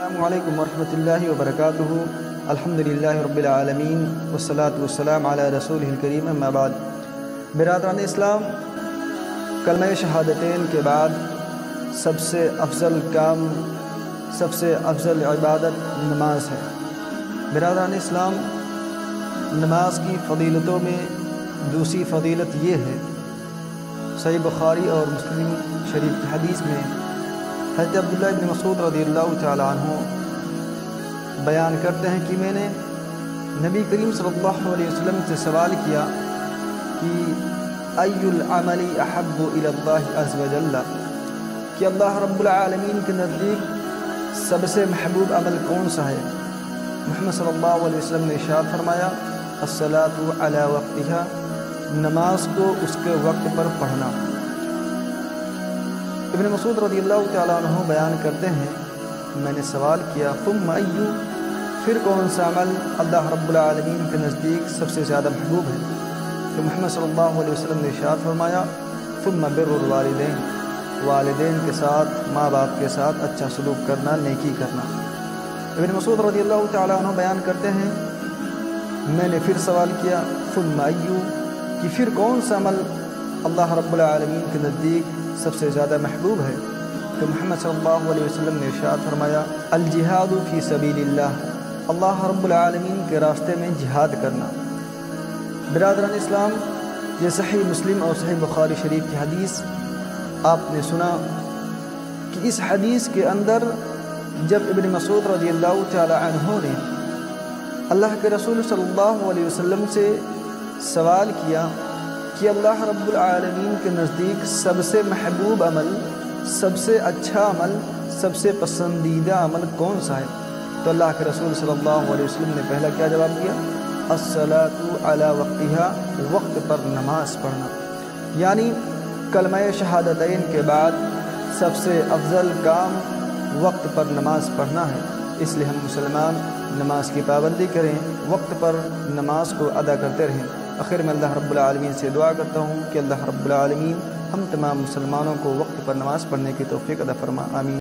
السلام علیکم ورحمۃ اللہ وبرکاتہ۔ الحمدللہ رب العالمین والصلاة والسلام علی رسولہ الکریم، اما بعد۔ برادران اسلام، کلمہ شہادتین کے بعد سب سے افضل کام، سب سے افضل عبادت نماز ہے۔ برادران اسلام، نماز کی فضیلتوں میں دوسری فضیلت یہ ہے، صحیح بخاری اور مسلم شریف کی حدیث میں حضرت عبداللہ بن مسعود رضی اللہ تعالیٰ عنہ بیان کرتے ہیں کہ میں نے نبی کریم صلی اللہ علیہ وسلم سے سوال کیا کہ ای العمل احب الی اللہ عز وجل، کہ اللہ رب العالمین کے نزدیک سب سے محبوب عمل کون سا ہے؟ محمد صلی اللہ علیہ وسلم نے ارشاد فرمایا، الصلاۃ علی وقتها، نماز کو اس کے وقت پر پڑھنا۔ ابن مسعود رضی اللہ تعالیٰ عنہ بیان کرتے ہیں، میں نے سوال کیا ثم ایو، پھر کون سا عمل اللہ رب العالمین کے نزدیک سب سے زیادہ محبوب ہے؟ تو محمد صلی اللہ علیہ وسلم نے ارشاد فرمایا، ثم بر الوالدین، والدین کے ساتھ، ماں باپ کے ساتھ اچھا سلوک کرنا، نیکی کرنا۔ ابن مسعود رضی اللہ تعالیٰ عنہ بیان کرتے ہیں، میں نے پھر سوال کیا ثم ایو، کہ پھر کون سا عمل اللہ رب العالمین کے نزدیک سب سے زیادہ محبوب ہے؟ تو محمد صلی اللہ علیہ وسلم نے ارشاد فرمایا، الجہاد فی سبیل اللہ، اللہ رب العالمین کے راستے میں جہاد کرنا۔ برادران اسلام، یہ صحیح مسلم اور صحیح بخاری شریف کی حدیث آپ نے سنا کہ اس حدیث کے اندر جب ابن مسعود رضی اللہ تعالی عنہ نے اللہ کے رسول صلی اللہ علیہ وسلم سے سوال کیا کہ اللہ رب العالمین کے نزدیک سب سے محبوب عمل، سب سے اچھا عمل، سب سے پسندیدہ عمل کون سا ہے؟ تو اللہ کے رسول صلی اللہ علیہ وسلم نے پہلا کیا جواب دیا؟ الصلاۃ علی وقتها، وقت پر نماز پڑھنا۔ یعنی کلمہ شہادتین کے بعد سب سے افضل کام وقت پر نماز پڑھنا ہے۔ اس لیے ہم مسلمان نماز کی پابندی کریں، وقت پر نماز کو ادا کرتے رہیں۔ آخر میں اللہ رب العالمین سے دعا کرتا ہوں کہ اللہ رب العالمین ہم تمام مسلمانوں کو وقت پر نماز پڑھنے کی توفیق عطا فرما، آمین۔